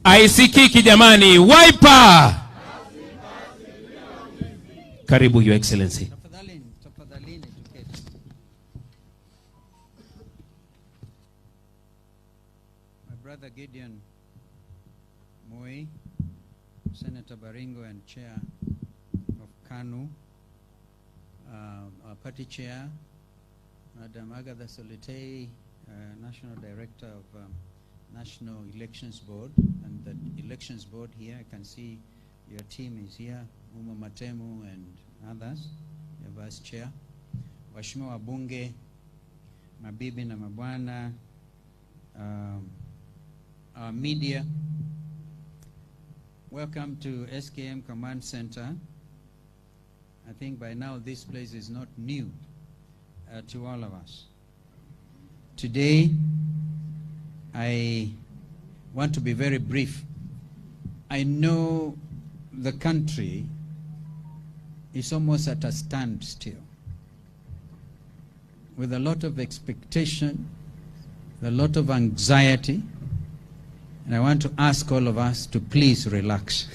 Aisikiki jamani, Wiper. Karibu Your Excellency. My brother Gideon Moi, Senator Baringo and Chair of KANU, our party chair, Madam Agatha Solitei, National Director of National Elections Board, and the Elections Board here, I can see your team is here, Uma Matemu and others, your Vice Chair, Waheshimiwa wabunge, mabibi na mabwana, our media, welcome to SKM Command Center. I think by now this place is not new to all of us. Today, I want to be very brief. I know the country is almost at a standstill, with a lot of expectation, a lot of anxiety, and I want to ask all of us to please relax.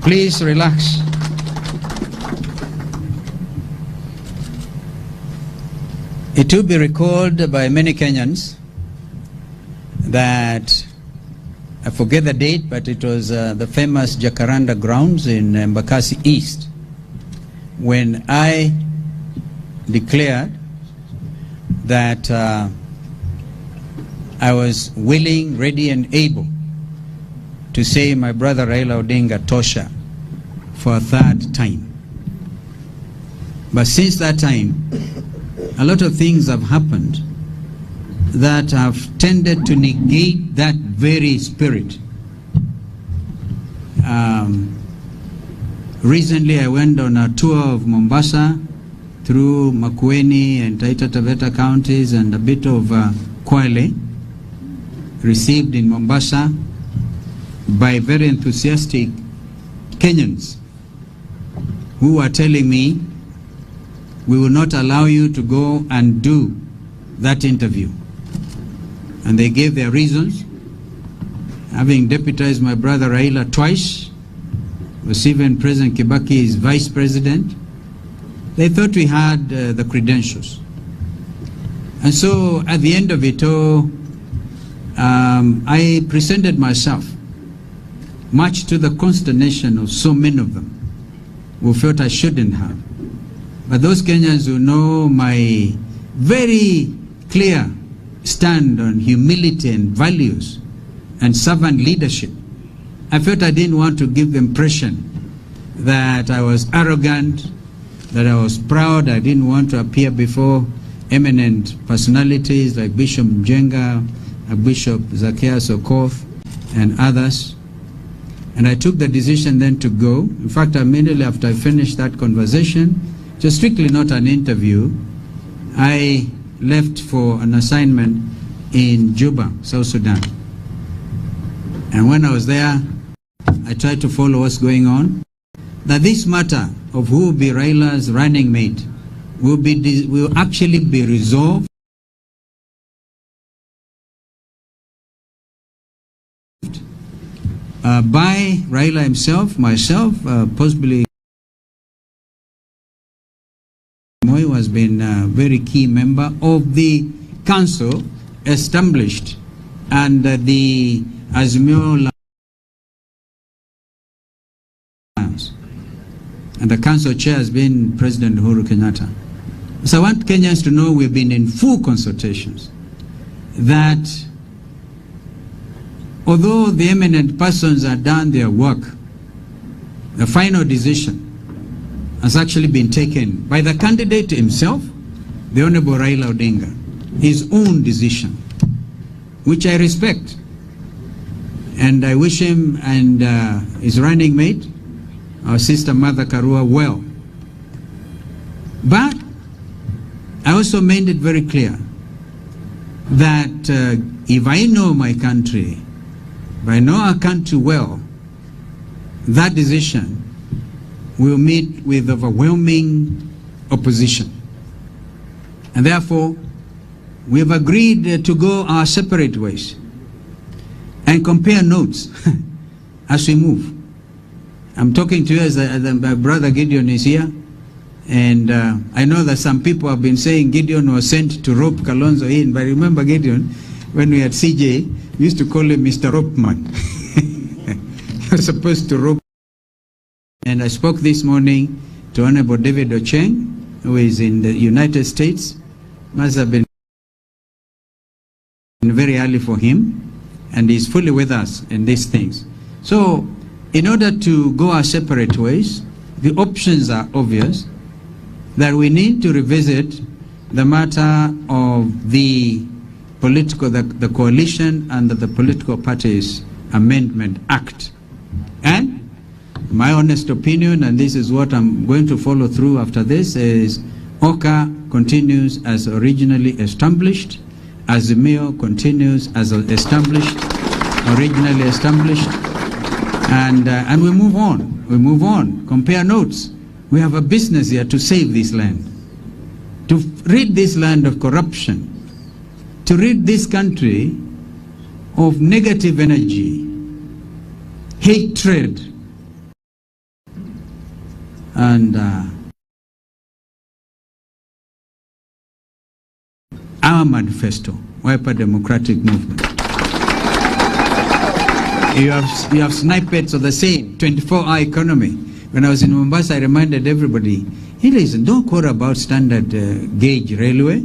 Please relax. It will be recalled by many Kenyans that, I forget the date, but it was the famous Jacaranda grounds in Embakasi East, when I declared that I was willing, ready and able to say my brother Raila Odinga Tosha for a third time. But since that time, a lot of things have happened that have tended to negate that very spirit. Recently I went on a tour of Mombasa through Makueni and Taita Taveta counties and a bit of Kwale, received in Mombasa by very enthusiastic Kenyans who are telling me, we will not allow you to go and do that interview. And they gave their reasons. Having deputized my brother Raila twice, was even President Kibaki's vice president, they thought we had the credentials. And so at the end of it all, I presented myself, much to the consternation of so many of them who felt I shouldn't have. But those Kenyans who know my very clear stand on humility and values and servant leadership, I felt I didn't want to give the impression that I was arrogant, that I was proud. I didn't want to appear before eminent personalities like Bishop Mjenga, Bishop Zacchaeus Okoth, and others. And I took the decision then to go. In fact, immediately after I finished that conversation, just strictly not an interview, I left for an assignment in Juba, South Sudan. And when I was there, I tried to follow what's going on. That this matter of who will be Raila's running mate will actually be resolved by Raila himself, myself, possibly Moi has been a very key member of the council established under the Azimio. And the council chair has been President Uhuru Kenyatta. So I want Kenyans to know we've been in full consultations, that although the eminent persons have done their work, the final decision has actually been taken by the candidate himself, the Honorable Raila Odinga, his own decision, which I respect. And I wish him and his running mate, our sister Mother Karua, well. But I also made it very clear that if I know my country, if I know our country well, that decision will meet with overwhelming opposition. And therefore, We have agreed to go our separate ways and compare notes as we move. I'm talking to you as my brother Gideon is here, and I know that some people have been saying Gideon was sent to rope Kalonzo in, but remember Gideon, when we had CJ, we used to call him Mr. Ropeman. He was supposed to rope. And I spoke this morning to Honorable David Ocheng, who is in the United States. Must have been very early for him, and he's fully with us in these things. So, in order to go our separate ways, the options are obvious, that we need to revisit the matter of the coalition under the Political Parties Amendment Act. And my honest opinion, and this is what I'm going to follow through after this, is OCA continues as originally established, Azimio continues as established, originally established, and we move on. We move on. Compare notes. We have a business here to save this land, to rid this land of corruption, to rid this country of negative energy, hatred, and our manifesto, Wiper Democratic Movement. You have snippets of the same 24-hour economy. When I was in Mombasa, I reminded everybody, hey, listen, don't worry about standard gauge railway.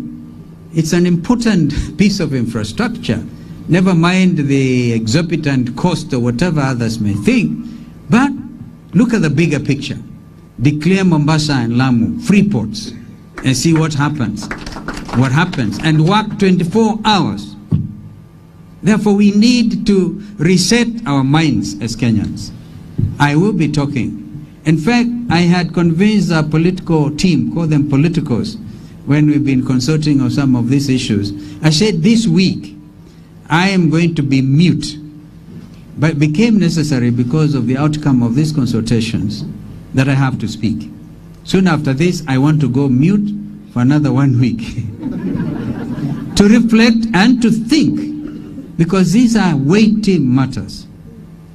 It's an important piece of infrastructure. Never mind the exorbitant cost or whatever others may think. But look at the bigger picture. Declare Mombasa and Lamu free ports and see what happens. What happens, and work 24 hours. Therefore, we need to reset our minds as Kenyans. I will be talking. In fact, I had convinced our political team, call them politicos, when we've been consulting on some of these issues. I said this week, I am going to be mute. But it became necessary because of the outcome of these consultations that I have to speak. Soon after this, I want to go mute for another 1 week to reflect and to think, because these are weighty matters.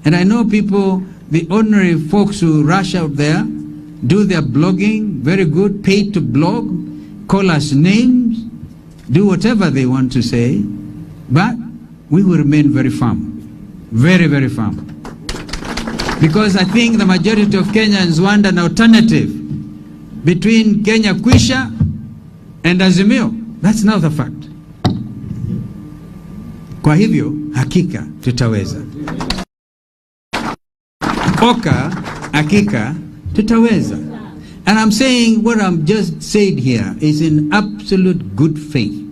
And I know people, the ordinary folks who rush out there, do their blogging, very good, paid to blog, call us names, do whatever they want to say, but we will remain very firm, very, very firm. Because I think the majority of Kenyans want an alternative between Kenya Kwisha and Azimio. That's now the fact. Kwa hivyo, hakika tutaweza. OCA, hakika tutaweza. And I'm saying what I'm just said here is in absolute good faith.